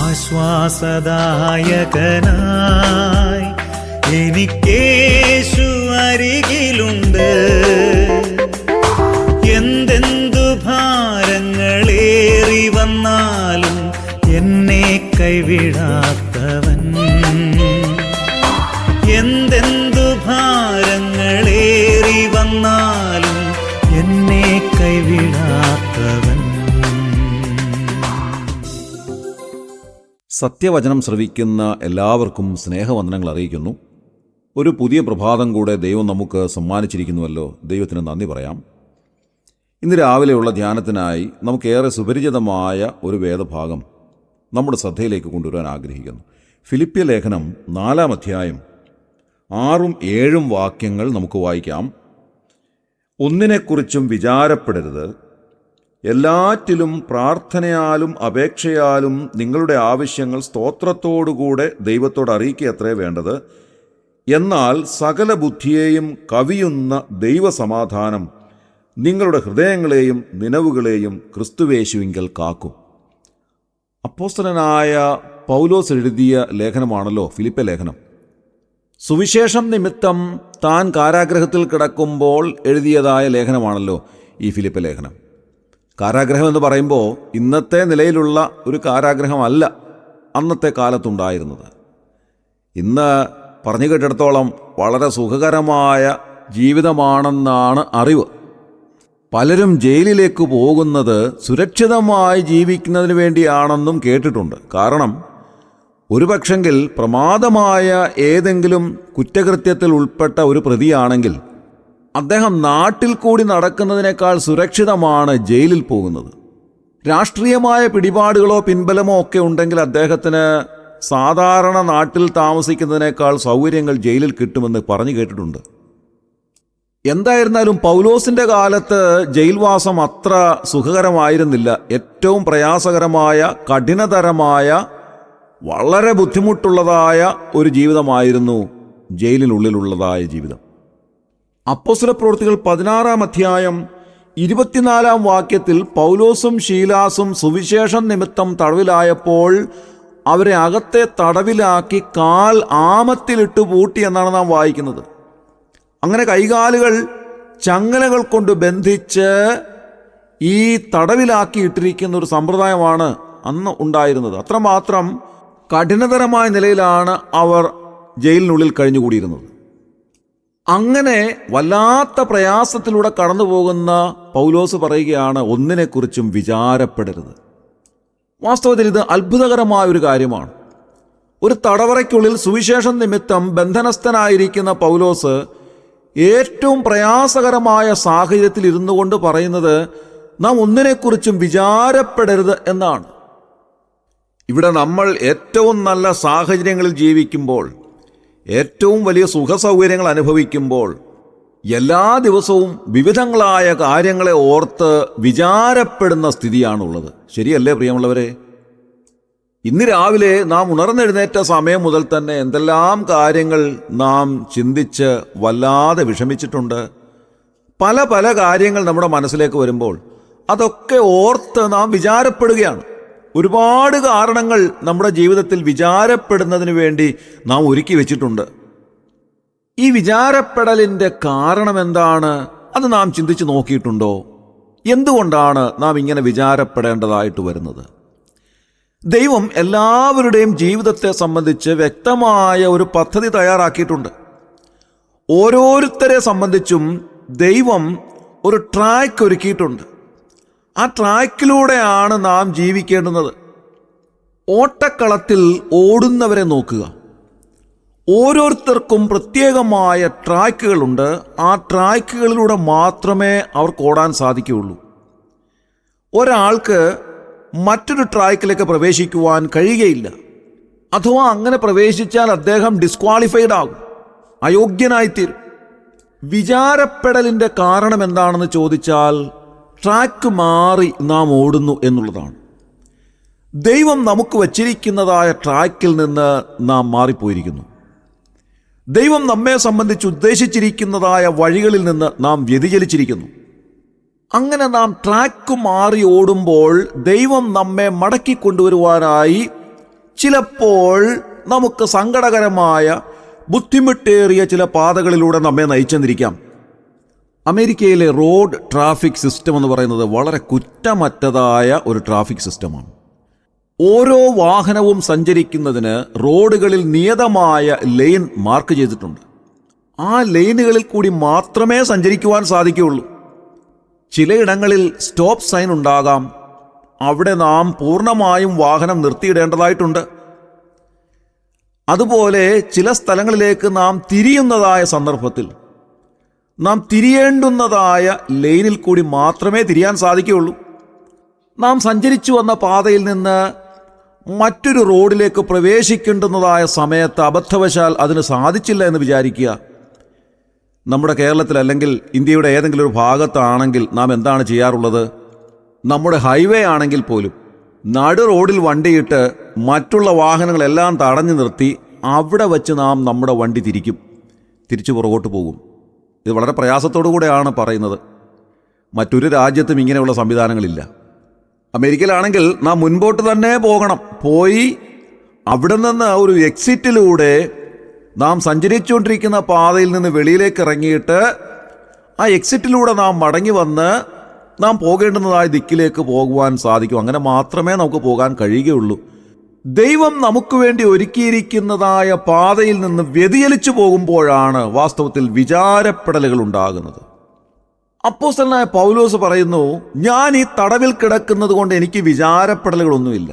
ആശ്വാസദായകനായി എനിക്കേശു അരികിലുണ്ട്. എന്തെന്തു ഭാരങ്ങളേറി വന്നാലും എന്നെ കൈവിടാത്തവൻ. എന്തെന്തു ഭാരങ്ങളേറി വന്നാലും എന്നെ കൈവിടാത്തവൻ. സത്യവചനം ശ്രവിക്കുന്ന എല്ലാവർക്കും സ്നേഹവന്ദനങ്ങൾ അറിയിക്കുന്നു. ഒരു പുതിയ പ്രഭാതം കൂടെ ദൈവം നമുക്ക് സമ്മാനിച്ചിരിക്കുന്നുവല്ലോ. ദൈവത്തിന് നന്ദി പറയാം. ഇന്ന് രാവിലെയുള്ള ധ്യാനത്തിനായി നമുക്കേറെ സുപരിചിതമായ ഒരു വേദഭാഗം നമ്മുടെ ശ്രദ്ധയിലേക്ക് കൊണ്ടുവരാൻ ആഗ്രഹിക്കുന്നു. ഫിലിപ്പിയ ലേഖനം 4-ാം അധ്യായം 6-7 വാക്യങ്ങൾ നമുക്ക് വായിക്കാം. ഒന്നിനെക്കുറിച്ചും വിചാരപ്പെടരുത്, എല്ലാറ്റിലും പ്രാർത്ഥനയാലും അപേക്ഷയാലും നിങ്ങളുടെ ആവശ്യങ്ങൾ സ്തോത്രത്തോടുകൂടെ ദൈവത്തോട് അറിയിക്കുകയത്രേ വേണ്ടത്. എന്നാൽ സകല ബുദ്ധിയെയും കവിയുന്ന ദൈവസമാധാനം നിങ്ങളുടെ ഹൃദയങ്ങളെയും നിനവുകളെയും ക്രിസ്തുവേശുവിങ്കൽ കാക്കും. അപ്പോസ്തലനായ പൗലോസ് എഴുതിയ ലേഖനമാണല്ലോ ഫിലിപ്പി ലേഖനം. സുവിശേഷം നിമിത്തം താൻ കാരാഗ്രഹത്തിൽ കിടക്കുമ്പോൾ എഴുതിയതായ ലേഖനമാണല്ലോ ഈ ഫിലിപ്പി ലേഖനം. കാരാഗ്രഹം എന്ന് പറയുമ്പോൾ ഇന്നത്തെ നിലയിലുള്ള ഒരു കാരാഗ്രഹമല്ല അന്നത്തെ കാലത്തുണ്ടായിരുന്നത്. ഇന്ന് പറഞ്ഞു കേട്ടിടത്തോളം വളരെ സുഖകരമായ ജീവിതമാണെന്നാണ് അറിവ്. പലരും ജയിലിലേക്ക് പോകുന്നത് സുരക്ഷിതമായി ജീവിക്കുന്നതിന് വേണ്ടിയാണെന്നും കേട്ടിട്ടുണ്ട്. കാരണം ഒരുപക്ഷെങ്കിൽ പ്രമാദമായ ഏതെങ്കിലും കുറ്റകൃത്യത്തിൽ ഉൾപ്പെട്ട ഒരു പ്രതിയാണെങ്കിൽ അദ്ദേഹം നാട്ടിൽ കൂടി നടക്കുന്നതിനേക്കാൾ സുരക്ഷിതമാണ് ജയിലിൽ പോകുന്നത്. രാഷ്ട്രീയമായ പിടിപാടുകളോ പിൻബലമോ ഒക്കെ ഉണ്ടെങ്കിൽ അദ്ദേഹത്തിന് സാധാരണ നാട്ടിൽ താമസിക്കുന്നതിനേക്കാൾ സൗകര്യങ്ങൾ ജയിലിൽ കിട്ടുമെന്ന് പറഞ്ഞു കേട്ടിട്ടുണ്ട്. എന്തായിരുന്നാലും പൗലോസിൻ്റെ കാലത്ത് ജയിൽവാസം അത്ര സുഖകരമായിരുന്നില്ല. ഏറ്റവും പ്രയാസകരമായ, കഠിനതരമായ, വളരെ ബുദ്ധിമുട്ടുള്ളതായ ഒരു ജീവിതമായിരുന്നു ജയിലിനുള്ളിലുള്ളതായ ജീവിതം. അപ്പോസ്തലപ്രവൃത്തികൾ 16-ാം അധ്യായം 24-ാം വാക്യത്തിൽ പൗലോസും ശീലാസും സുവിശേഷം നിമിത്തം തടവിലായപ്പോൾ അവരെ അകത്തെ തടവിലാക്കി കാൽ ആമത്തിലിട്ട് പൂട്ടി എന്നാണ് നാം വായിക്കുന്നത്. അങ്ങനെ കൈകാലുകൾ ചങ്ങലകൾ കൊണ്ട് ബന്ധിച്ച് ഈ തടവിലാക്കി ഇട്ടിരിക്കുന്ന ഒരു സമ്പ്രദായമാണ് അന്ന് ഉണ്ടായിരുന്നത്. അത്രമാത്രം കഠിനതരമായ നിലയിലാണ് അവർ ജയിലിനുള്ളിൽ കഴിഞ്ഞുകൂടിയിരുന്നത്. അങ്ങനെ വല്ലാത്ത പ്രയാസത്തിലൂടെ കടന്നു പോകുന്ന പൗലോസ് പറയുകയാണ്, ഒന്നിനെക്കുറിച്ചും വിചാരപ്പെടരുത്. വാസ്തവത്തിൽ ഇത് അത്ഭുതകരമായ ഒരു കാര്യമാണ്. ഒരു തടവറയ്ക്കുള്ളിൽ സുവിശേഷം നിമിത്തം ബന്ധനസ്ഥനായിരിക്കുന്ന പൗലോസ് ഏറ്റവും പ്രയാസകരമായ സാഹചര്യത്തിൽ ഇരുന്നു കൊണ്ട് പറയുന്നത് നാം ഒന്നിനെക്കുറിച്ചും വിചാരപ്പെടരുത് എന്നാണ്. ഇവിടെ നമ്മൾ ഏറ്റവും നല്ല സാഹചര്യങ്ങളിൽ ജീവിക്കുമ്പോൾ, ഏറ്റവും വലിയ സുഖസൗകര്യങ്ങൾ അനുഭവിക്കുമ്പോൾ, എല്ലാ ദിവസവും വിവിധങ്ങളായ കാര്യങ്ങളെ ഓർത്ത് വിചാരപ്പെടുന്ന സ്ഥിതിയാണുള്ളത്. ശരിയല്ലേ പ്രിയമുള്ളവരെ? ഇന്ന് രാവിലെ നാം ഉണർന്നെഴുന്നേറ്റ സമയം മുതൽ തന്നെ എന്തെല്ലാം കാര്യങ്ങൾ നാം ചിന്തിച്ച് വല്ലാതെ വിഷമിച്ചിട്ടുണ്ട്. പല പല കാര്യങ്ങൾ നമ്മുടെ മനസ്സിലേക്ക് വരുമ്പോൾ അതൊക്കെ ഓർത്ത് നാം വിചാരപ്പെടുകയാണ്. ഒരുപാട് കാരണങ്ങൾ നമ്മുടെ ജീവിതത്തിൽ വിചാരപ്പെടുന്നതിന് വേണ്ടി നാം ഒരുക്കി വെച്ചിട്ടുണ്ട്. ഈ വിചാരപ്പെടലിൻ്റെ കാരണം എന്താണ്? അത് നാം ചിന്തിച്ച് നോക്കിയിട്ടുണ്ടോ? എന്തുകൊണ്ടാണ് നാം ഇങ്ങനെ വിചാരപ്പെടേണ്ടതായിട്ട് വരുന്നത്? ദൈവം എല്ലാവരുടെയും ജീവിതത്തെ സംബന്ധിച്ച് വ്യക്തമായ ഒരു പദ്ധതി തയ്യാറാക്കിയിട്ടുണ്ട്. ഓരോരുത്തരെ സംബന്ധിച്ചും ദൈവം ഒരു ട്രാക്ക് ഒരുക്കിയിട്ടുണ്ട്. ആ ട്രാക്കിലൂടെയാണ് നാം ജീവിക്കേണ്ടുന്നത്. ഓട്ടക്കളത്തിൽ ഓടുന്നവരെ നോക്കുക. ഓരോരുത്തർക്കും പ്രത്യേകമായ ട്രാക്കുകളുണ്ട്. ആ ട്രാക്കുകളിലൂടെ മാത്രമേ അവർക്ക് ഓടാൻ സാധിക്കുകയുള്ളൂ. ഒരാൾക്ക് മറ്റൊരു ട്രാക്കിലേക്ക് പ്രവേശിക്കുവാൻ കഴിയുകയില്ല. അഥവാ അങ്ങനെ പ്രവേശിച്ചാൽ അദ്ദേഹം ഡിസ്ക്വാളിഫൈഡ് ആകും, അയോഗ്യനായിത്തീരും. വിചാരപ്പെടലിൻ്റെ കാരണം എന്താണെന്ന് ചോദിച്ചാൽ ട്രാക്ക് മാറി നാം ഓടുന്നു എന്നുള്ളതാണ്. ദൈവം നമുക്ക് വച്ചിരിക്കുന്നതായ ട്രാക്കിൽ നിന്ന് നാം മാറിപ്പോയിരിക്കുന്നു. ദൈവം നമ്മെ സംബന്ധിച്ച് ഉദ്ദേശിച്ചിരിക്കുന്നതായ വഴികളിൽ നിന്ന് നാം വ്യതിചലിച്ചിരിക്കുന്നു. അങ്ങനെ നാം ട്രാക്ക് മാറി ഓടുമ്പോൾ ദൈവം നമ്മെ മടക്കി കൊണ്ടുവരുവാനായി ചിലപ്പോൾ നമുക്ക് സങ്കടകരമായ ബുദ്ധിമുട്ടേറിയ ചില പാതകളിലൂടെ നമ്മെ നയിച്ചെന്നിരിക്കാം. അമേരിക്കയിലെ റോഡ് ട്രാഫിക് സിസ്റ്റം എന്ന് പറയുന്നത് വളരെ കുറ്റമറ്റതായ ഒരു ട്രാഫിക് സിസ്റ്റമാണ്. ഓരോ വാഹനവും സഞ്ചരിക്കുന്നതിന് റോഡുകളിൽ നിയതമായ ലെയിൻ മാർക്ക് ചെയ്തിട്ടുണ്ട്. ആ ലെയിനുകളിൽ കൂടി മാത്രമേ സഞ്ചരിക്കുവാൻ സാധിക്കുകയുള്ളൂ. ചിലയിടങ്ങളിൽ സ്റ്റോപ്പ് സൈൻ ഉണ്ടാകാം. അവിടെ നാം പൂർണ്ണമായും വാഹനം നിർത്തിയിടേണ്ടതായിട്ടുണ്ട്. അതുപോലെ ചില സ്ഥലങ്ങളിലേക്ക് നാം തിരിയുന്നതായ സന്ദർഭത്തിൽ നാം തിരിയേണ്ടുന്നതായ ലെയിനിൽ കൂടി മാത്രമേ തിരിയാൻ സാധിക്കുകയുള്ളൂ. നാം സഞ്ചരിച്ചു വന്ന പാതയിൽ നിന്ന് മറ്റൊരു റോഡിലേക്ക് പ്രവേശിക്കേണ്ടുന്നതായ സമയത്ത് അബദ്ധവശാൽ അതിന് സാധിച്ചില്ല എന്ന് വിചാരിക്കുക. നമ്മുടെ കേരളത്തിൽ അല്ലെങ്കിൽ ഇന്ത്യയുടെ ഏതെങ്കിലും ഒരു ഭാഗത്താണെങ്കിൽ നാം എന്താണ് ചെയ്യാറുള്ളത്? നമ്മുടെ ഹൈവേ ആണെങ്കിൽ പോലും നടു റോഡിൽ വണ്ടിയിട്ട് മറ്റുള്ള വാഹനങ്ങളെല്ലാം തടഞ്ഞു നിർത്തി അവിടെ വച്ച് നാം നമ്മുടെ വണ്ടി തിരിച്ചു പുറകോട്ട് പോകും. ഇത് വളരെ പ്രയാസത്തോടു കൂടെയാണ് പറയുന്നത്. മറ്റൊരു രാജ്യത്തും ഇങ്ങനെയുള്ള സംവിധാനങ്ങളില്ല. അമേരിക്കയിലാണെങ്കിൽ നാം മുൻപോട്ട് തന്നെ പോകണം. പോയി അവിടെ നിന്ന് ഒരു എക്സിറ്റിലൂടെ നാം സഞ്ചരിച്ചുകൊണ്ടിരിക്കുന്ന പാതയിൽ നിന്ന് വെളിയിലേക്ക് ഇറങ്ങിയിട്ട് ആ എക്സിറ്റിലൂടെ നാം മടങ്ങി വന്ന് നാം പോകേണ്ടുന്നതായ ദിക്കിലേക്ക് പോകുവാൻ സാധിക്കും. അങ്ങനെ മാത്രമേ നമുക്ക് പോകാൻ കഴിയുകയുള്ളൂ. ദൈവം നമുക്ക് വേണ്ടി ഒരുക്കിയിരിക്കുന്നതായ പാതയിൽ നിന്ന് വ്യതിചലിച്ചു പോകുമ്പോഴാണ് വാസ്തവത്തിൽ വിചാരപ്പെടലുകൾ ഉണ്ടാകുന്നത്. അപ്പോസ്തലനായ പൗലോസ് പറയുന്നു, ഞാൻ ഈ തടവിൽ കിടക്കുന്നത് കൊണ്ട് എനിക്ക് വിചാരപ്പെടലുകളൊന്നുമില്ല.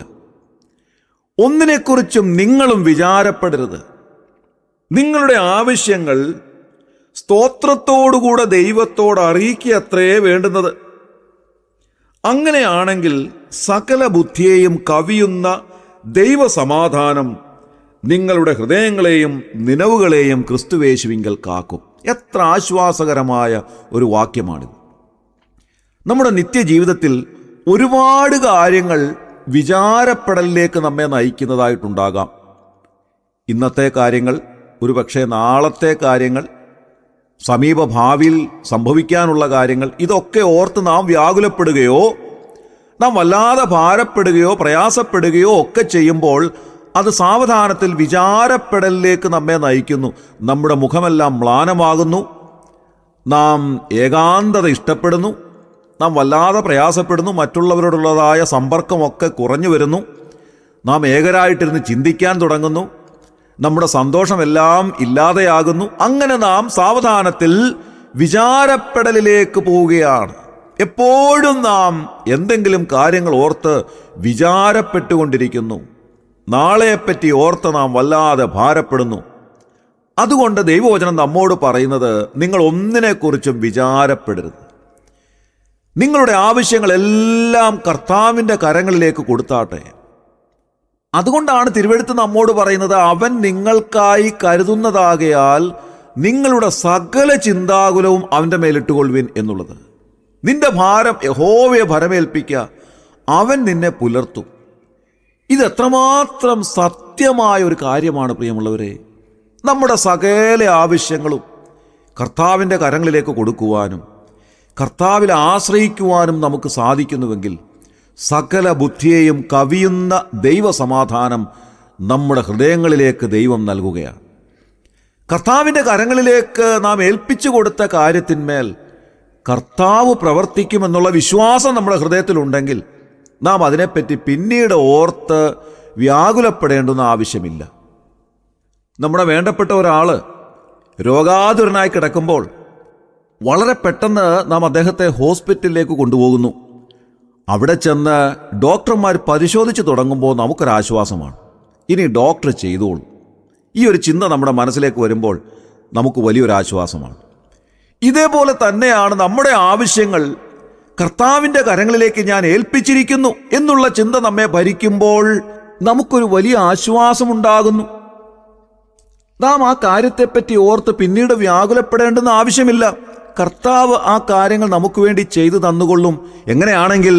ഒന്നിനെക്കുറിച്ചും നിങ്ങളും വിചാരപ്പെടരുത്. നിങ്ങളുടെ ആവശ്യങ്ങൾ സ്തോത്രത്തോടുകൂടെ ദൈവത്തോട് അറിയിക്കത്രേ വേണ്ടുന്നത്. അങ്ങനെയാണെങ്കിൽ സകല ബുദ്ധിയെയും കവിയുന്ന ദൈവസമാധാനം നിങ്ങളുടെ ഹൃദയങ്ങളെയും നിനവുകളെയും ക്രിസ്തുവേശുവിങ്കൽ കാക്കും. എത്ര ആശ്വാസകരമായ ഒരു വാക്യമാണിത്. നമ്മുടെ നിത്യജീവിതത്തിൽ ഒരുപാട് കാര്യങ്ങൾ വിചാരപ്പെടലിലേക്ക് നമ്മെ നയിക്കുന്നതായിട്ടുണ്ടാകാം. ഇന്നത്തെ കാര്യങ്ങൾ, ഒരുപക്ഷെ നാളത്തെ കാര്യങ്ങൾ, സമീപ ഭാവിയിൽ സംഭവിക്കാനുള്ള കാര്യങ്ങൾ, ഇതൊക്കെ ഓർത്ത് നാം വ്യാകുലപ്പെടുകയോ നാം വല്ലാതെ ഭാരപ്പെടുകയോ പ്രയാസപ്പെടുകയോ ഒക്കെ ചെയ്യുമ്പോൾ അത് സാവധാനത്തിൽ വിചാരപ്പെടലിലേക്ക് നമ്മെ നയിക്കുന്നു. നമ്മുടെ മുഖമെല്ലാം മ്ലാനമാകുന്നു. നാം ഏകാന്തത ഇഷ്ടപ്പെടുന്നു. നാം വല്ലാതെ പ്രയാസപ്പെടുന്നു. മറ്റുള്ളവരോടുള്ളതായ സമ്പർക്കമൊക്കെ കുറഞ്ഞു വരുന്നു. നാം ഏകരായിട്ടിരുന്ന് ചിന്തിക്കാൻ തുടങ്ങുന്നു. നമ്മുടെ സന്തോഷമെല്ലാം ഇല്ലാതെയാകുന്നു. അങ്ങനെ നാം സാവധാനത്തിൽ വിചാരപ്പെടലിലേക്ക് പോവുകയാണ്. എപ്പോഴും നാം എന്തെങ്കിലും കാര്യങ്ങൾ ഓർത്ത് വിചാരപ്പെട്ടുകൊണ്ടിരിക്കുന്നു. നാളെയെപ്പറ്റി ഓർത്ത് നാം വല്ലാതെ ഭാരപ്പെടുന്നു. അതുകൊണ്ട് ദൈവവചനം നമ്മോട് പറയുന്നത്, നിങ്ങൾ ഒന്നിനെക്കുറിച്ചും വിചാരപ്പെടരുത്. നിങ്ങളുടെ ആവശ്യങ്ങളെല്ലാം കർത്താവിൻ്റെ കരങ്ങളിലേക്ക് കൊടുത്താട്ടെ. അതുകൊണ്ടാണ് തിരുവെഴുത്ത് നമ്മോട് പറയുന്നത്, അവൻ നിങ്ങൾക്കായി കരുതുന്നതാകയാൽ നിങ്ങളുടെ സകല ചിന്താകുലവും അവൻ്റെ മേലിട്ടുകൊള്ളുവിൻ എന്നുള്ളത്. നിന്റെ ഭാരം യഹോവയെ ഭരമേൽപ്പിക്കുക, അവൻ നിന്നെ പുലർത്തും. ഇതെത്രമാത്രം സത്യമായ ഒരു കാര്യമാണ് പ്രിയമുള്ളവരെ. നമ്മുടെ സകല ആവശ്യങ്ങളും കർത്താവിൻ്റെ കരങ്ങളിലേക്ക് കൊടുക്കുവാനും കർത്താവിൽ ആശ്രയിക്കുവാനും നമുക്ക് സാധിക്കുന്നുവെങ്കിൽ സകല ബുദ്ധിയെയും കവിയുന്ന ദൈവസമാധാനം നമ്മുടെ ഹൃദയങ്ങളിലേക്ക് ദൈവം നൽകുകയാണ്. കർത്താവിൻ്റെ കരങ്ങളിലേക്ക് നാം ഏൽപ്പിച്ചു കൊടുത്ത കാര്യത്തിന്മേൽ കർത്താവ് പ്രവർത്തിക്കുമെന്നുള്ള വിശ്വാസം നമ്മുടെ ഹൃദയത്തിലുണ്ടെങ്കിൽ നാം അതിനെപ്പറ്റി പിന്നീട് ഓർത്ത് വ്യാകുലപ്പെടേണ്ടുന്ന ആവശ്യമില്ല. നമ്മുടെ വേണ്ടപ്പെട്ട ഒരാൾ രോഗാതുരനായി കിടക്കുമ്പോൾ വളരെ പെട്ടെന്ന് നാം അദ്ദേഹത്തെ ഹോസ്പിറ്റലിലേക്ക് കൊണ്ടുപോകുന്നു. അവിടെ ചെന്ന് ഡോക്ടർമാർ പരിശോധിച്ച് തുടങ്ങുമ്പോൾ നമുക്കൊരാശ്വാസമാണ്. ഇനി ഡോക്ടർ ചെയ്തോളൂ. ഈ ഒരു ചിന്ത നമ്മുടെ മനസ്സിലേക്ക് വരുമ്പോൾ നമുക്ക് വലിയൊരാശ്വാസമാണ്. ഇതേപോലെ തന്നെയാണ് നമ്മുടെ ആവശ്യങ്ങൾ കർത്താവിൻ്റെ കരങ്ങളിലേക്ക് ഞാൻ ഏൽപ്പിച്ചിരിക്കുന്നു എന്നുള്ള ചിന്ത നമ്മെ ഭരിക്കുമ്പോൾ നമുക്കൊരു വലിയ ആശ്വാസമുണ്ടാകുന്നു. നാം ആ കാര്യത്തെപ്പറ്റി ഓർത്ത് പിന്നീട് വ്യാകുലപ്പെടേണ്ടെന്ന് ആവശ്യമില്ല. കർത്താവ് ആ കാര്യങ്ങൾ നമുക്ക് വേണ്ടി ചെയ്തു തന്നുകൊള്ളും. എങ്ങനെയാണെങ്കിൽ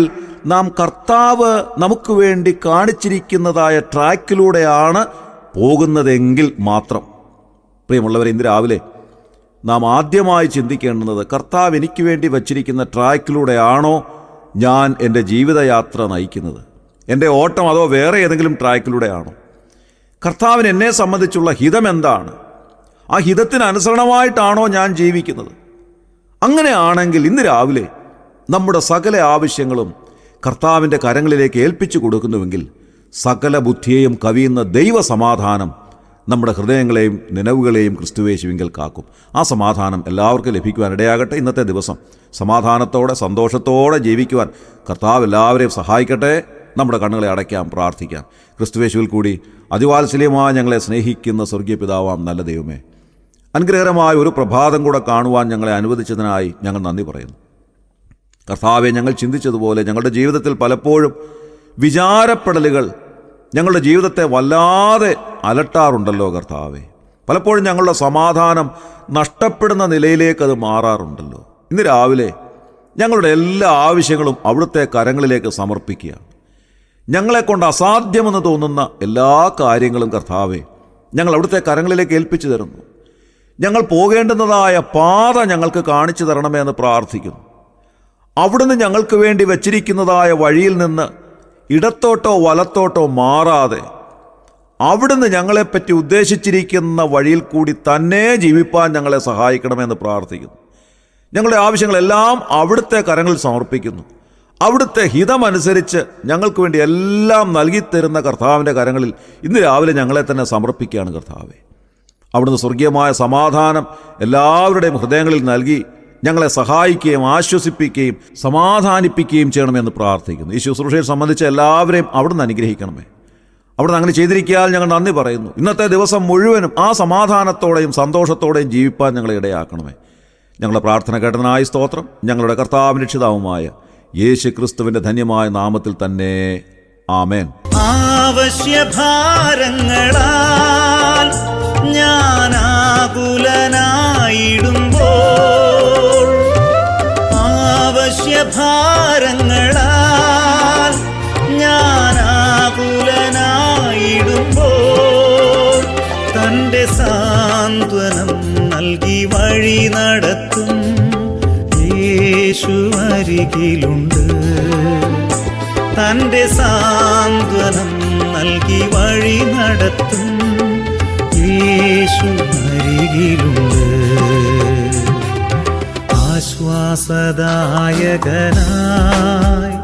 നാം കർത്താവ് നമുക്ക് വേണ്ടി കാണിച്ചിരിക്കുന്നതായ ട്രാക്കിലൂടെയാണ് പോകുന്നതെങ്കിൽ മാത്രം. പ്രിയമുള്ളവരെ, ഇന്ന് രാവിലെ നാം ആദ്യമായി ചിന്തിക്കേണ്ടുന്നത്, കർത്താവ് എനിക്ക് വേണ്ടി വച്ചിരിക്കുന്ന ട്രാക്കിലൂടെയാണോ ഞാൻ എൻ്റെ ജീവിതയാത്ര നയിക്കുന്നത്? എൻ്റെ ഓട്ടം അതോ വേറെ ഏതെങ്കിലും ട്രാക്കിലൂടെയാണോ? കർത്താവിന് എന്നെ സംബന്ധിച്ചുള്ള ഹിതം എന്താണ്? ആ ഹിതത്തിന് അനുസരണമായിട്ടാണോ ഞാൻ ജീവിക്കുന്നത്? അങ്ങനെയാണെങ്കിൽ ഇന്ന് രാവിലെ നമ്മുടെ സകല ആവശ്യങ്ങളും കർത്താവിൻ്റെ കരങ്ങളിലേക്ക് ഏൽപ്പിച്ചു കൊടുക്കുന്നുവെങ്കിൽ സകല ബുദ്ധിയെയും കവിയുന്ന ദൈവസമാധാനം നമ്മുടെ ഹൃദയങ്ങളെയും നിലവുകളെയും ക്രിസ്തുവേശുവിങ്കൽ കാക്കും. ആ സമാധാനം എല്ലാവർക്കും ലഭിക്കുവാൻ ഇടയാകട്ടെ. ഇന്നത്തെ ദിവസം സമാധാനത്തോടെ സന്തോഷത്തോടെ ജീവിക്കുവാൻ കർത്താവ് എല്ലാവരെയും സഹായിക്കട്ടെ. നമ്മുടെ കണ്ണുകളെ അടയ്ക്കാം, പ്രാർത്ഥിക്കാം. ക്രിസ്തുവേശുവിൽ കൂടി അതിവാത്സല്യമായി ഞങ്ങളെ സ്നേഹിക്കുന്ന സ്വർഗീയ പിതാവാം നല്ല ദൈവമേ, അനുഗ്രഹകരമായ ഒരു പ്രഭാതം കൂടെ കാണുവാൻ ഞങ്ങളെ അനുവദിച്ചതിനായി ഞങ്ങൾ നന്ദി പറയുന്നു. കർത്താവെ, ഞങ്ങൾ ചിന്തിച്ചതുപോലെ ഞങ്ങളുടെ ജീവിതത്തിൽ പലപ്പോഴും വിചാരപ്പെടലുകൾ ഞങ്ങളുടെ ജീവിതത്തെ വല്ലാതെ അലട്ടാറുണ്ടല്ലോ കർത്താവെ. പലപ്പോഴും ഞങ്ങളുടെ സമാധാനം നഷ്ടപ്പെടുന്ന നിലയിലേക്ക് അത് മാറാറുണ്ടല്ലോ. ഇന്ന് രാവിലെ ഞങ്ങളുടെ എല്ലാ ആവശ്യങ്ങളും അവിടുത്തെ കരങ്ങളിലേക്ക് സമർപ്പിക്കുക. ഞങ്ങളെക്കൊണ്ട് അസാധ്യമെന്ന് തോന്നുന്ന എല്ലാ കാര്യങ്ങളും കർത്താവെ ഞങ്ങൾ അവിടുത്തെ കരങ്ങളിലേക്ക് ഏൽപ്പിച്ചു തരുന്നു. ഞങ്ങൾ പോകേണ്ടുന്നതായ പാത ഞങ്ങൾക്ക് കാണിച്ചു തരണമേ എന്ന് പ്രാർത്ഥിക്കുന്നു. അവിടുന്ന് ഞങ്ങൾക്ക് വേണ്ടി വച്ചിരിക്കുന്നതായ വഴിയിൽ നിന്ന് ഇടത്തോട്ടോ വലത്തോട്ടോ മാറാതെ അവിടുന്ന് ഞങ്ങളെപ്പറ്റി ഉദ്ദേശിച്ചിരിക്കുന്ന വഴിയിൽ കൂടി തന്നെ ജീവിപ്പാൻ ഞങ്ങളെ സഹായിക്കണമെന്ന് പ്രാർത്ഥിക്കുന്നു. ഞങ്ങളുടെ ആവശ്യങ്ങളെല്ലാം അവിടുത്തെ കരങ്ങളിൽ സമർപ്പിക്കുന്നു. അവിടുത്തെ ഹിതമനുസരിച്ച് ഞങ്ങൾക്ക് വേണ്ടി എല്ലാം നൽകിത്തരുന്ന കർത്താവിൻ്റെ കരങ്ങളിൽ ഇന്ന് രാവിലെ ഞങ്ങളെ തന്നെ സമർപ്പിക്കുകയാണ് കർത്താവെ. അവിടുന്ന് സ്വർഗീയമായ സമാധാനം എല്ലാവരുടെയും ഹൃദയങ്ങളിൽ നൽകി ഞങ്ങളെ സഹായിക്കുകയും ആശ്വസിപ്പിക്കുകയും സമാധാനിപ്പിക്കുകയും ചെയ്യണമെന്ന് പ്രാർത്ഥിക്കുന്നു. ഈ ശുശ്രൂഷയെ സംബന്ധിച്ച് എല്ലാവരെയും അവിടുന്ന് അനുഗ്രഹിക്കണമേ. അവിടുന്ന് അങ്ങനെ ചെയ്തിരിക്കാൻ ഞങ്ങൾ നന്ദി പറയുന്നു. ഇന്നത്തെ ദിവസം മുഴുവനും ആ സമാധാനത്തോടെയും സന്തോഷത്തോടെയും ജീവിപ്പാൻ ഞങ്ങളെ ഇടയാക്കണമേ. ഞങ്ങളുടെ പ്രാർത്ഥന കേട്ടതിനായി സ്തോത്രം. ഞങ്ങളുടെ കർത്താവിൻ രക്ഷിതാവുമായ യേശു ക്രിസ്തുവിൻ്റെ ധന്യമായ നാമത്തിൽ തന്നെ ആമേൻ. ആവശ്യഭാരങ്ങളാൽ ഞാൻ ആകുലനായിടുമ്പോൾ, ആവശ്യഭാരങ്ങളാൽ ഞാൻ ആകുലനായിടുമ്പോൾ തൻ്റെ സാന്ത്വനം നൽകി വഴി നടത്തും യേശു അരികിലുണ്ട്. തൻ്റെ സാന്ത്വനം നൽകി വഴി നടത്തും യേശു അരികിലുണ്ട്. ആശ്വാസദായകനായി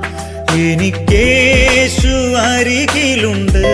എനിക്കേശു അരികിലുണ്ട്.